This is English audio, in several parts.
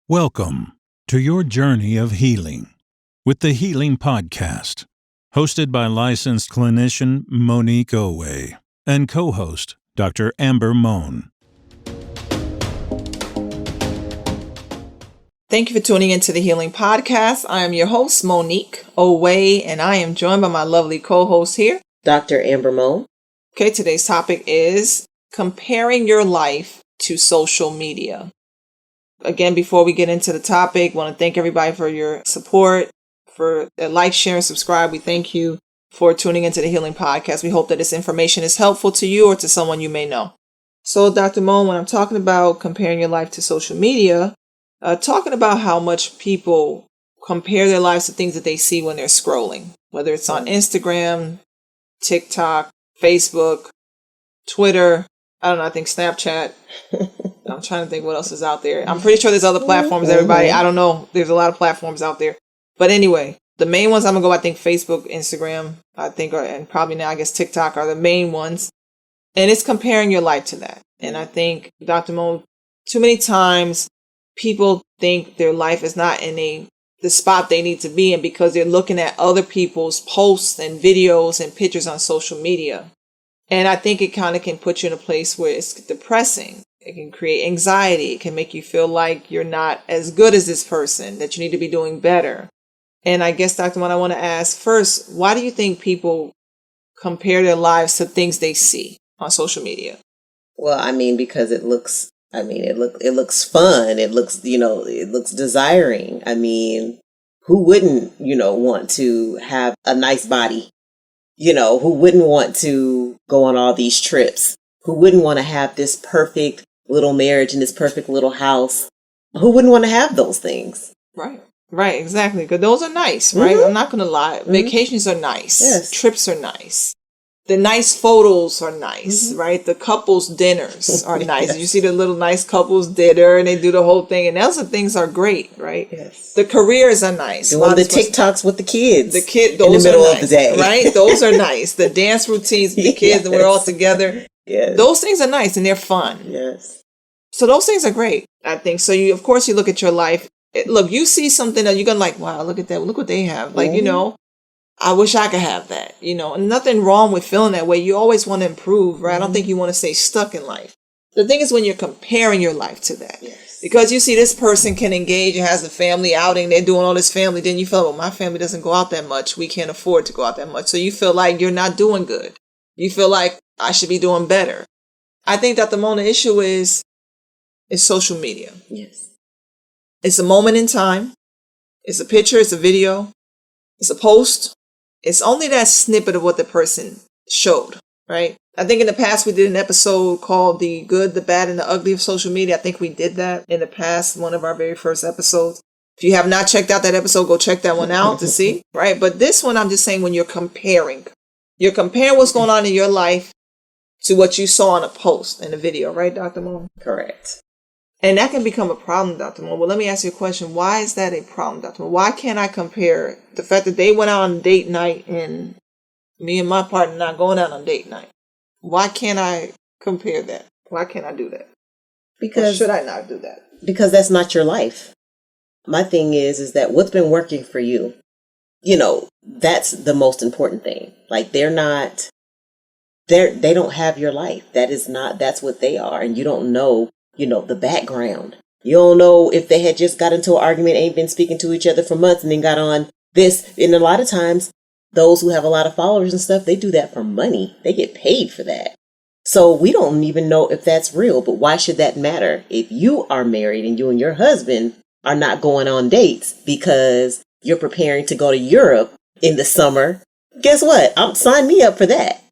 Welcome to your journey of healing with the Healing Podcast, hosted by licensed clinician Monique Owe and co-host Dr. Amber Moan. Thank you for tuning into the Healing Podcast. I am your host, Monique Owe, and I am joined by my lovely co-host here, Dr. Amber Moan. Okay, today's topic is comparing your life to social media. Again, before we get into the topic, I want to thank everybody for your support, for like, share, and subscribe. We thank you for tuning into the Healing Podcast. We hope that this information is helpful to you or to someone you may know. So, Dr. Moan, when I'm talking about comparing your life to social media, talking about how much people compare their lives to things that they see when they're scrolling, whether it's on Instagram, TikTok, Facebook, Twitter, I think Snapchat. I'm trying to think what else is out there. I'm pretty sure there's other platforms, everybody. I don't know. There's a lot of platforms out there. But anyway, the main ones I'm going to go, I think Facebook, Instagram, and probably now I guess TikTok are the main ones. And it's comparing your life to that. And I think, Dr. Moan, too many times people think their life is not in the spot they need to be in because they're looking at other people's posts and videos and pictures on social media. And I think it kind of can put you in a place where it's depressing. It can create anxiety. It can make you feel like you're not as good as this person, that you need to be doing better. And I guess, Dr. Moan, I want to ask first, why do you think people compare their lives to things they see on social media? Well, because it looks fun. It looks, it looks desiring. Who wouldn't, want to have a nice body? Who wouldn't want to go on all these trips? Who wouldn't want to have this perfect little marriage and this perfect little house? Who wouldn't want to have those things? Right, exactly. Because those are nice, right? I'm not going to lie. Vacations are nice. Yes. Trips are nice. The nice photos are nice, right? The couples dinners are nice. Yes. You see the little nice couples dinner and they do the whole thing. And those things are great, right? Yes. The careers are nice. Doing the TikToks with the kids. Those in the middle are nice, of the day. Right? Those are nice. The dance routines with the kids and we're all together. Yes. Those things are nice and they're fun. Yes. So those things are great, I think. So you look at your life. Look, you see something that you're going to like, wow, look at that. Look what they have. Like, I wish I could have that, and nothing wrong with feeling that way. You always want to improve, right? I don't think you want to stay stuck in life. The thing is when you're comparing your life to that, yes. Because you see this person can engage and has a family outing. They're doing all this family. Then you feel, well, my family doesn't go out that much. We can't afford to go out that much. So you feel like you're not doing good. You feel like I should be doing better. I think that the issue is social media. Yes. It's a moment in time. It's a picture. It's a video. It's a post. It's only that snippet of what the person showed, right? I think in the past we did an episode called The Good, the Bad, and the Ugly of Social Media. I think we did that in the past, one of our very first episodes. If you have not checked out that episode, go check that one out to see, right? But this one, I'm just saying when you're comparing what's going on in your life to what you saw on a post and a video, right, Dr. Moan? Correct. And that can become a problem, Dr. Moan. Well, let me ask you a question. Why is that a problem, Dr. Moan? Why can't I compare the fact that they went out on date night and me and my partner not going out on date night? Why can't I compare that? Why can't I do that? Or should I not do that? Because that's not your life. My thing is that what's been working for you, that's the most important thing. Like they don't have your life. That's what they are. And you don't know, the background. You don't know if they had just got into an argument, ain't been speaking to each other for months and then got on this. And a lot of times those who have a lot of followers and stuff, they do that for money. They get paid for that. So we don't even know if that's real, but why should that matter? If you are married and you and your husband are not going on dates because you're preparing to go to Europe in the summer, guess what? Sign me up for that.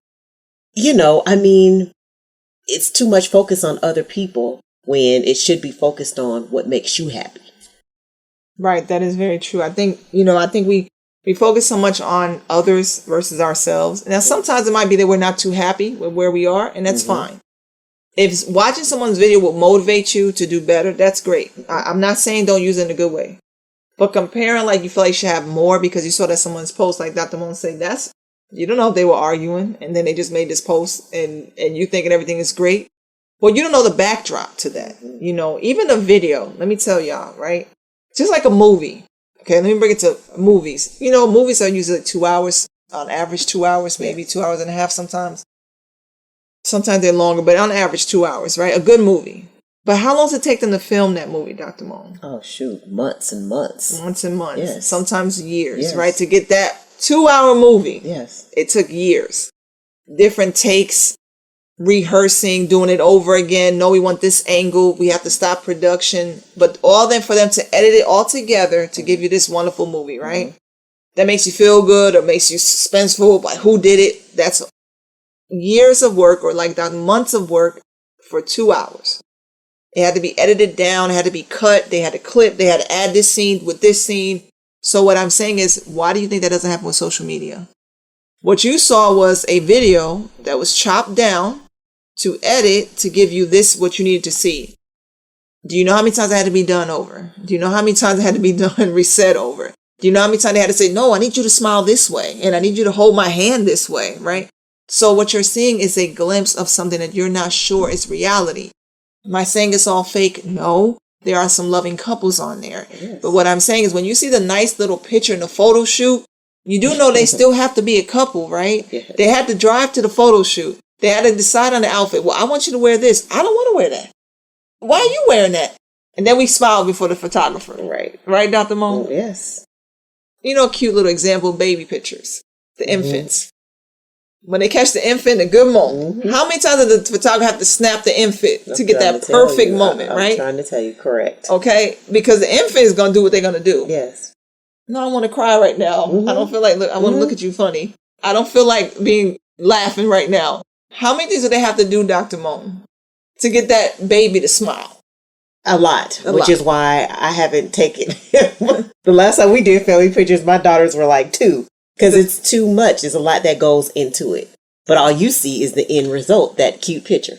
It's too much focus on other people when it should be focused on what makes you happy. Right. That is very true. I think we focus so much on others versus ourselves. Now, sometimes it might be that we're not too happy with where we are, and that's fine. If watching someone's video will motivate you to do better, that's great. I'm not saying don't use it in a good way. But comparing like you feel like you should have more because you saw that someone's post, like Dr. Moan said, you don't know if they were arguing and then they just made this post and you thinking everything is great. Well, you don't know the backdrop to that. You know, even a video, let me tell y'all, right? Just like a movie. Okay, let me bring it to movies. You know, movies are usually 2 hours, on average 2 hours, maybe 2 hours and a half sometimes. Sometimes they're longer, but on average 2 hours, right? A good movie. But how long does it take them to film that movie, Dr. Moan? Oh, shoot. Months and months. Months and months. Yes. Sometimes years, Yes. right? To get that 2 hour movie. Yes. It took years. Different takes, rehearsing, doing it over again. No, we want this angle. We have to stop production. But all then for them to edit it all together to give you this wonderful movie, right? Mm-hmm. That makes you feel good or makes you suspenseful. Like, who did it? That's years of work, or like that months of work for 2 hours. It had to be edited down. It had to be cut. They had to clip. They had to add this scene with this scene. So what I'm saying is, why do you think that doesn't happen with social media? What you saw was a video that was chopped down to edit to give you this, what you needed to see. Do you know how many times it had to be done over? Do you know how many times it had to be done reset over? Do you know how many times they had to say, no, I need you to smile this way, and I need you to hold my hand this way, right? So what you're seeing is a glimpse of something that you're not sure is reality. Am I saying it's all fake? No. There are some loving couples on there. Yes. But what I'm saying is, when you see the nice little picture in the photo shoot, you do know they still have to be a couple, right? Yes. They had to drive to the photo shoot. They had to decide on the outfit. Well, I want you to wear this. I don't want to wear that. Why are you wearing that? And then we smile before the photographer. Right. Right, Dr. Moan? Oh, yes. You know, cute little example baby pictures. The infants. When they catch the infant, a good moment. How many times does the photographer have to snap the infant to get that perfect moment, right? I'm trying to tell you, correct. Okay? Because the infant is going to do what they're going to do. Yes. No, I want to cry right now. I don't feel like, look, I want to look at you funny. I don't feel like laughing right now. How many things do they have to do, Dr. Moan, to get that baby to smile? A lot, which is why I haven't taken. The last time we did family pictures, my daughters were like 2. Because it's too much. There's a lot that goes into it. But all you see is the end result, that cute picture.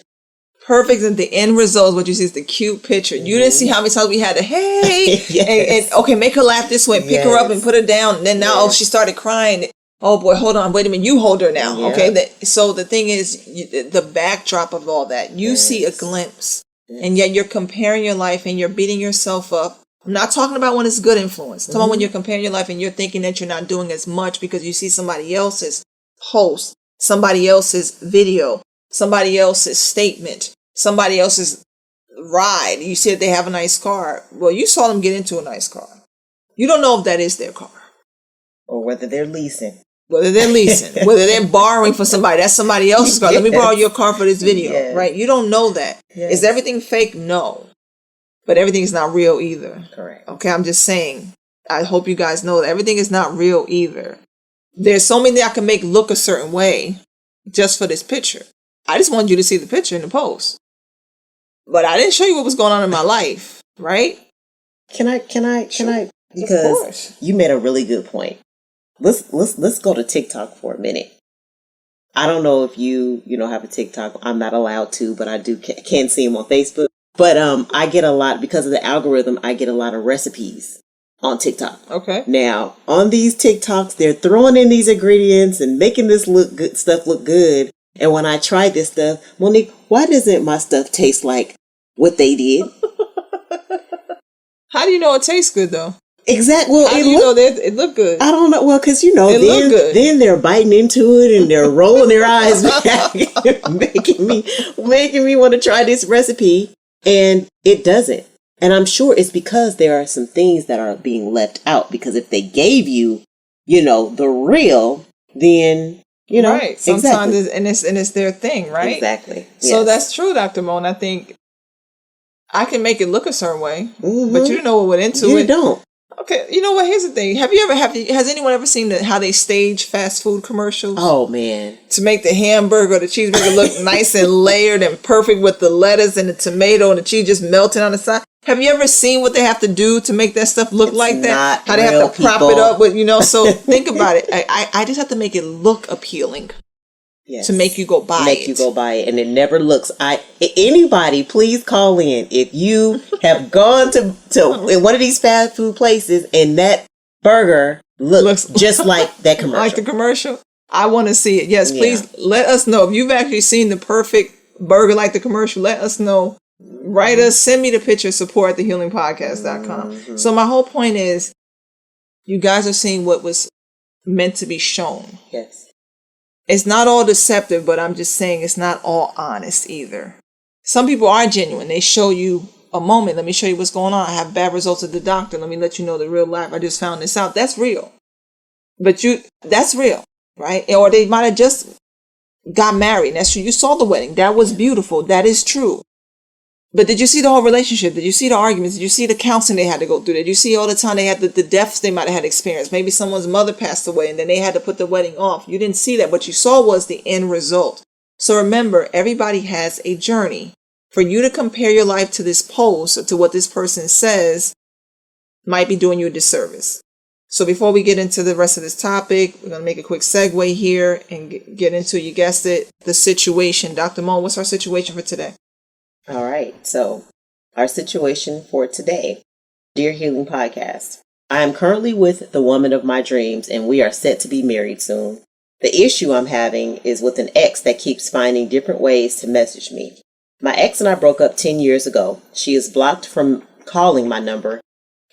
Perfect. And the end result is what you see is the cute picture. You didn't see how many times we had to, hey, yes. and okay, make her laugh this way, pick her up and put her down. And then now, she started crying. Oh boy, hold on, wait a minute, you hold her now. Yeah. Okay. So the thing is, the backdrop of all that, you see a glimpse. And yet you're comparing your life and you're beating yourself up. I'm not talking about when it's good influence. I'm talking about when you're comparing your life and you're thinking that you're not doing as much because you see somebody else's post, somebody else's video, somebody else's statement, somebody else's ride. You see that they have a nice car. Well, you saw them get into a nice car. You don't know if that is their car. Or whether they're leasing. Whether they're borrowing from somebody. That's somebody else's car. Let me borrow your car for this video, right? You don't know that. Yes. Is everything fake? No. But everything is not real either. Correct. Okay, I'm just saying. I hope you guys know that everything is not real either. There's so many that I can make look a certain way just for this picture. I just wanted you to see the picture in the post. But I didn't show you what was going on in my life, right? Can I? Because you made a really good point. Let's go to TikTok for a minute. I don't know if you have a TikTok. I'm not allowed to, but I can see them on Facebook. But I get a lot, because of the algorithm, I get a lot of recipes on TikTok. Okay. Now, on these TikToks, they're throwing in these ingredients and making this stuff look good. And when I try this stuff, Monique, why doesn't my stuff taste like what they did? How do you know it tastes good, though? Exactly. Well, how do you know that it looked good? I don't know. Well, because then they're biting into it and they're rolling their eyes back, making me want to try this recipe. And it doesn't. And I'm sure it's because there are some things that are being left out. Because if they gave you, the real, then, Right. Sometimes it's their thing, right? Exactly. So yes. That's true, Dr. Moan. I think I can make it look a certain way, but you don't know what went into it. You don't. Okay, you know what? Here's the thing. Has anyone ever seen how they stage fast food commercials? Oh, man. To make the hamburger or the cheeseburger look nice and layered and perfect with the lettuce and the tomato and the cheese just melting on the side. Have you ever seen what they have to do to make that stuff look like that? How they have to prop it up with, so think about it. I just have to make it look appealing. Yes. To make you go buy it. And it never looks. Anybody, please call in. If you have gone to in one of these fast food places and that burger looks just like that commercial. Like the commercial? I want to see it. Yes, please let us know if you've actually seen the perfect burger like the commercial, let us know. Write us, send me the picture, support at thehealingpodcast.com. So my whole point is, you guys are seeing what was meant to be shown. Yes. It's not all deceptive, but I'm just saying it's not all honest either. Some people are genuine. They show you a moment. Let me show you what's going on. I have bad results at the doctor. Let me let you know the real life. I just found this out. That's real. But that's real, right? Or they might have just got married. That's true. You saw the wedding. That was beautiful. That is true. But did you see the whole relationship? Did you see the arguments? Did you see the counseling they had to go through? Did you see all the time they had the deaths they might have had experienced? Maybe someone's mother passed away and then they had to put the wedding off. You didn't see that. What you saw was the end result. So remember, everybody has a journey. For you to compare your life to this post or to what this person says might be doing you a disservice. So before we get into the rest of this topic, we're going to make a quick segue here and get into, you guessed it, the situation. Dr. Mo, what's our situation for today? All right. So our situation for today, Dear Healing Podcast. I am currently with the woman of my dreams and we are set to be married soon. The issue I'm having is with an ex that keeps finding different ways to message me. My ex and I broke up 10 years ago. She is blocked from calling my number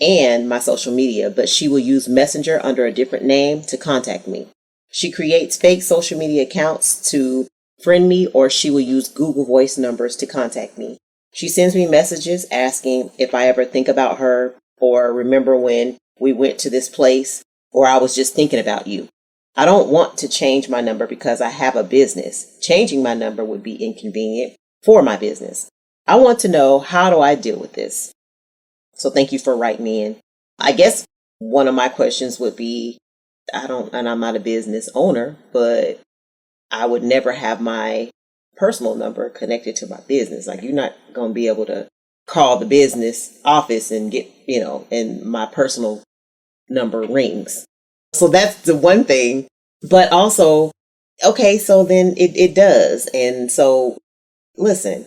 and my social media, but she will use Messenger under a different name to contact me. She creates fake social media accounts to friend me, or she will use Google Voice numbers to contact me. She sends me messages asking if I ever think about her or remember when we went to this place, or I was just thinking about you. I don't want to change my number because I have a business. Changing my number would be inconvenient for my business. I want to know, how do I deal with this? So thank you for writing in. I guess one of my questions would be, I'm not a business owner, but I would never have my personal number connected to my business. Like, you're not going to be able to call the business office and get, and my personal number rings. So that's the one thing. But also, okay, so then it does. And so, listen,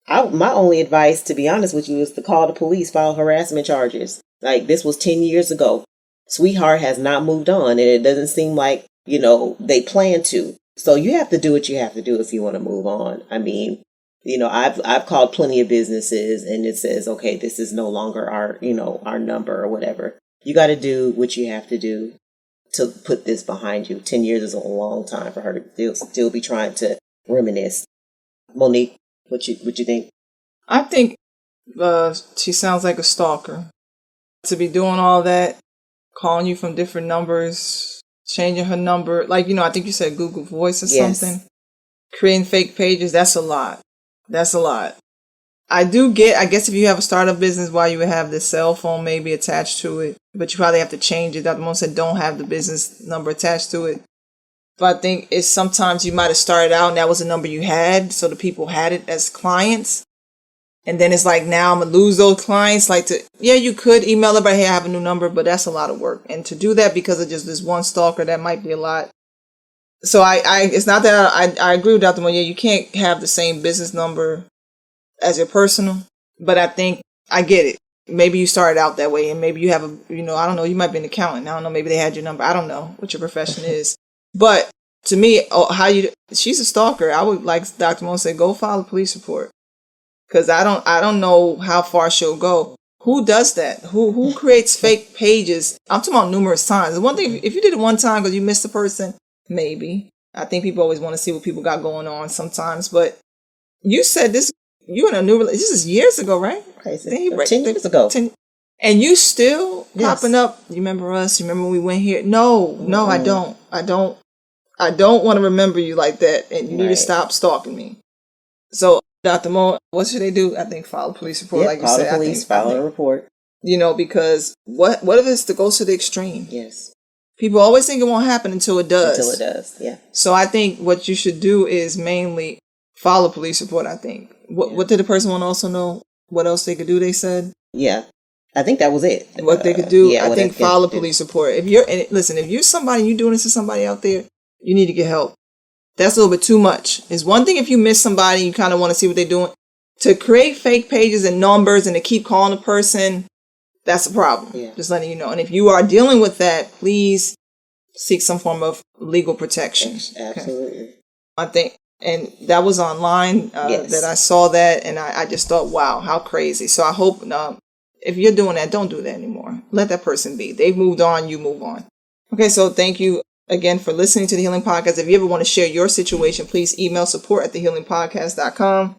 my only advice, to be honest with you, is to call the police, file harassment charges. Like, this was 10 years ago. Sweetheart has not moved on, and it doesn't seem like, they plan to. So you have to do what you have to do if you want to move on. I mean, I've called plenty of businesses and it says, okay, this is no longer our number or whatever. You got to do what you have to do to put this behind you. 10 years is a long time for her to still be trying to reminisce. Monique, what you think? I think she sounds like a stalker. To be doing all that, calling you from different numbers, changing her number, I think you said Google Voice or something. Creating fake pages, that's a lot. That's a lot. I guess if you have a startup business, why you would have the cell phone maybe attached to it, but you probably have to change it. Dr. Mo said don't have the business number attached to it. But I think it's sometimes you might have started out and that was the number you had, so the people had it as clients. And then it's like, now I'm going to lose those clients. You could email her, but hey, I have a new number, but that's a lot of work. And to do that because of just this one stalker, that might be a lot. So it's not that I agree with Dr. Mo. You can't have the same business number as your personal, but I think I get it. Maybe you started out that way and maybe you have I don't know, you might be an accountant. I don't know, maybe they had your number. I don't know what your profession is. But to me, she's a stalker. I would, like Dr. Mo said, go file a police report. Because I don't know how far she'll go. Who does that? Who creates fake pages? I'm talking about numerous times. The one thing, if you did it one time because you missed the person, maybe. I think people always want to see what people got going on sometimes. But you said this, you in a new relationship. This is years ago, right? Crazy. 10 years ago. And you still popping up. You remember us? You remember when we went here? No, I don't. I don't want to remember you like that. And you need to stop stalking me. So, Dr. Mo, what should they do? I think file a police report, like you said. Call the police, file a report. Because what if it goes to the extreme? Yes. People always think it won't happen until it does. Until it does, yeah. So I think what you should do is mainly file a police report, I think. What did the person want to also know? What else they could do, they said? Yeah. I think that was it. What they could do, I think file a police report. If you're somebody and you're doing this to somebody out there, you need to get help. That's a little bit too much. It's one thing if you miss somebody, you kind of want to see what they're doing. To create fake pages and numbers and to keep calling a person, that's a problem. Yeah. Just letting you know. And if you are dealing with that, please seek some form of legal protection. Absolutely. Okay? I think And that was online Yes. that I saw that, and I just thought, wow, how crazy. So I hope if you're doing that, don't do that anymore. Let that person be. They've moved on, you move on. Okay, so thank you again for listening to the Healing Podcast. If you ever want to share your situation, please email support@thehealingpodcast.com.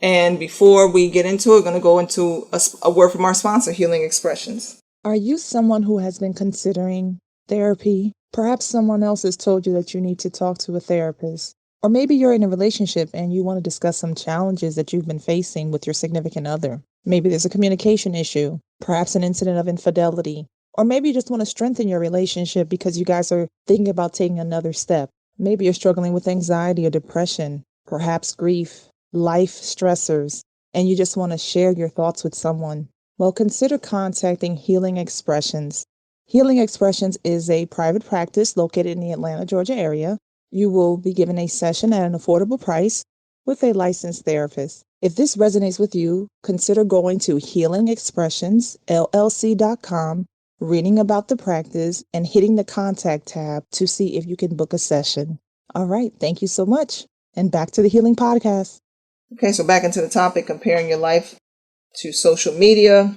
And before we get into it, we're going to go into a word from our sponsor, Healing Expressions. Are you someone who has been considering therapy? Perhaps someone else has told you that you need to talk to a therapist. Or maybe you're in a relationship and you want to discuss some challenges that you've been facing with your significant other. Maybe there's a communication issue, perhaps an incident of infidelity. Or maybe you just want to strengthen your relationship because you guys are thinking about taking another step. Maybe you're struggling with anxiety or depression, perhaps grief, life stressors, and you just want to share your thoughts with someone. Well, consider contacting Healing Expressions. Healing Expressions is a private practice located in the Atlanta, Georgia area. You will be given a session at an affordable price with a licensed therapist. If this resonates with you, consider going to healingexpressionsllc.com, reading about the practice, and hitting the contact tab to see if you can book a session. All right, thank you so much. And back to the Healing Podcast. Okay, so back into the topic, comparing your life to social media.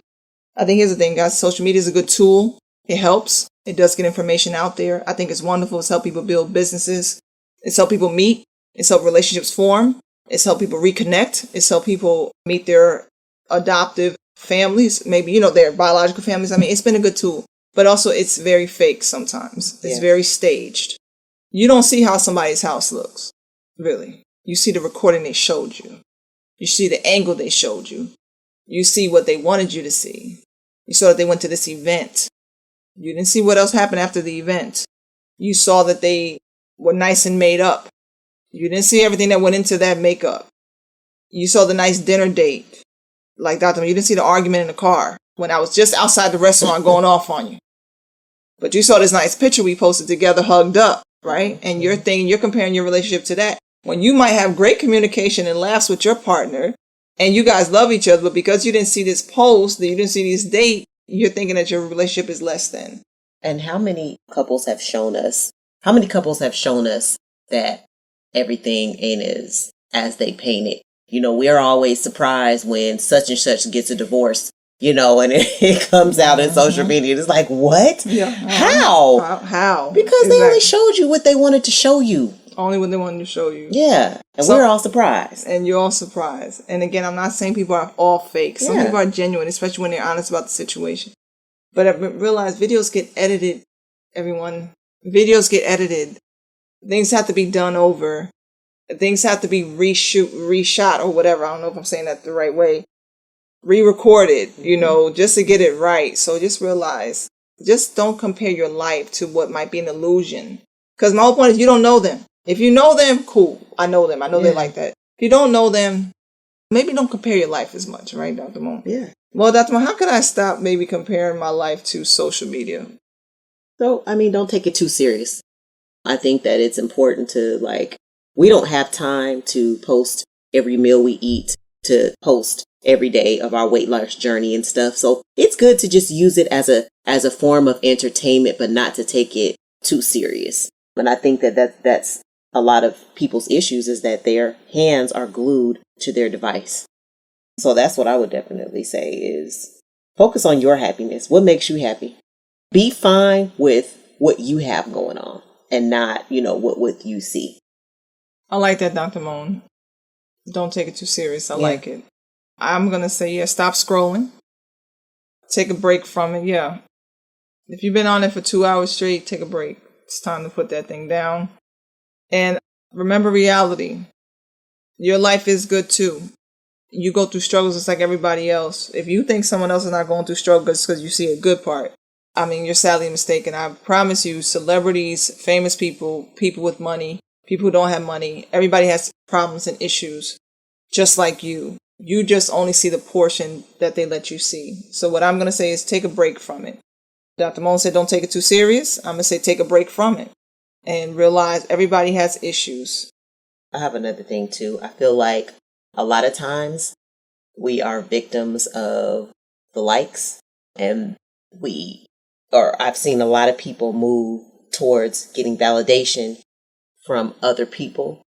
I think here's the thing, guys. Social media is a good tool. It helps. It does get information out there. I think it's wonderful. It's helped people build businesses. It's helped people meet. It's helped relationships form. It's helped people reconnect. It's helped people meet their adoptive families, maybe, their biological families. I mean, it's been a good tool. But also, it's very fake sometimes. It's very staged. You don't see how somebody's house looks, really. You see the recording they showed you. You see the angle they showed you. You see what they wanted you to see. You saw that they went to this event. You didn't see what else happened after the event. You saw that they were nice and made up. You didn't see everything that went into that makeup. You saw the nice dinner date. Like Dr. You didn't see the argument in the car when I was just outside the restaurant going off on you. But you saw this nice picture we posted together, hugged up, right? And you're comparing your relationship to that. When you might have great communication and laughs with your partner, and you guys love each other, but because you didn't see this post, that you didn't see this date, you're thinking that your relationship is less than. And how many couples have shown us that everything ain't as they paint it? We are always surprised when such and such gets a divorce, and it comes out in social media. It's like, what? Yeah. How? Because they only showed you what they wanted to show you. Only what they wanted to show you. Yeah. And we're all surprised. And you're all surprised. And again, I'm not saying people are all fake. Some people are genuine, especially when they're honest about the situation. But I've realized videos get edited, everyone. Videos get edited. Things have to be done over. Things have to be reshot or whatever. I don't know if I'm saying that the right way. Re-recorded, just to get it right. So just realize, just don't compare your life to what might be an illusion. Because my whole point is you don't know them. If you know them, cool. I know them. I know they like that. If you don't know them, maybe don't compare your life as much, right, Dr. Moon? Yeah. Well, Dr. Moon, how could I stop maybe comparing my life to social media? So, don't take it too serious. I think that it's important to, we don't have time to post every meal we eat, to post every day of our weight loss journey and stuff. So it's good to just use it as a form of entertainment, but not to take it too serious. And I think that's a lot of people's issues, is that their hands are glued to their device. So that's what I would definitely say is focus on your happiness. What makes you happy? Be fine with what you have going on and not, what you see. I like that, Dr. Moon. Don't take it too serious. I like it. I'm going to say, stop scrolling. Take a break from it. Yeah. If you've been on it for 2 hours straight, take a break. It's time to put that thing down. And remember reality. Your life is good too. You go through struggles just like everybody else. If you think someone else is not going through struggles because you see a good part, you're sadly mistaken. I promise you, celebrities, famous people, people with money, people who don't have money, everybody has problems and issues just like you. You just only see the portion that they let you see. So what I'm going to say is take a break from it. Dr. Moen said don't take it too serious. I'm going to say take a break from it and realize everybody has issues. I have another thing too. I feel like a lot of times we are victims of the likes, and I've seen a lot of people move towards getting validation from other people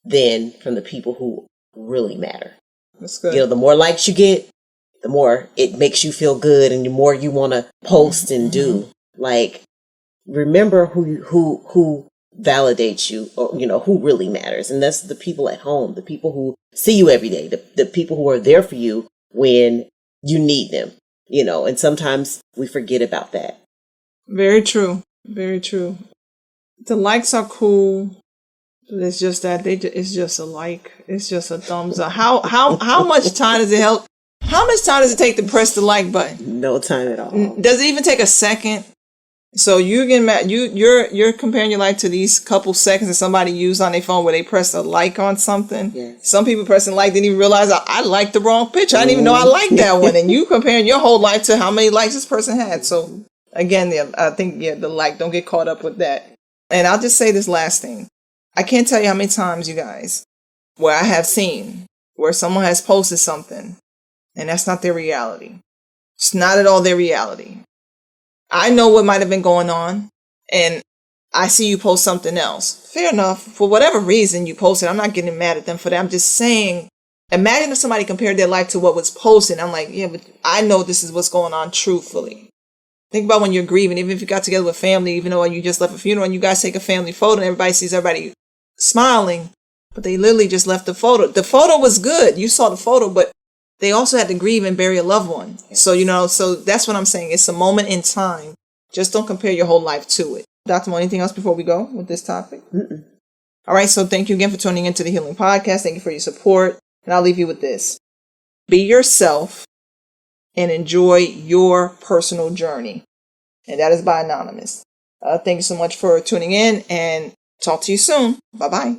than from the people who really matter. That's good. You know, the more likes you get, the more it makes you feel good, and the more you want to post and do. Like, remember who validates you, or, you know, who really matters. And that's the people at home, the people who see you every day, the people who are there for you when you need them, you know, and sometimes we forget about that. Very true. Very true. The likes are cool. But it's just that it's just a like. It's just a thumbs up. How much time does it help? How much time does it take to press the like button? No time at all. Does it even take a second? So you get mad. You're comparing your life to these couple seconds that somebody used on their phone where they press a like on something. Yes. Some people pressing like didn't even realize I liked the wrong picture. I didn't even know I liked that one. And you comparing your whole life to how many likes this person had. So again, I think the like, don't get caught up with that. And I'll just say this last thing. I can't tell you how many times, you guys, where I have seen where someone has posted something and that's not their reality. It's not at all their reality. I know what might have been going on, and I see you post something else. Fair enough. For whatever reason you posted, I'm not getting mad at them for that. I'm just saying, imagine if somebody compared their life to what was posted. I'm like, yeah, but I know this is what's going on truthfully. Think about when you're grieving, even if you got together with family, even though you just left a funeral and you guys take a family photo and everybody sees everybody smiling, but they literally just left the photo. The photo was good. You saw the photo, but they also had to grieve and bury a loved one. So, you know, so that's what I'm saying. It's a moment in time. Just don't compare your whole life to it. Dr. Mo, anything else before we go with this topic? Mm-mm. All right. So thank you again for tuning into the Healing Podcast. Thank you for your support. And I'll leave you with this. Be yourself and enjoy your personal journey. And that is by Anonymous. Thank you so much for tuning in, and talk to you soon. Bye-bye.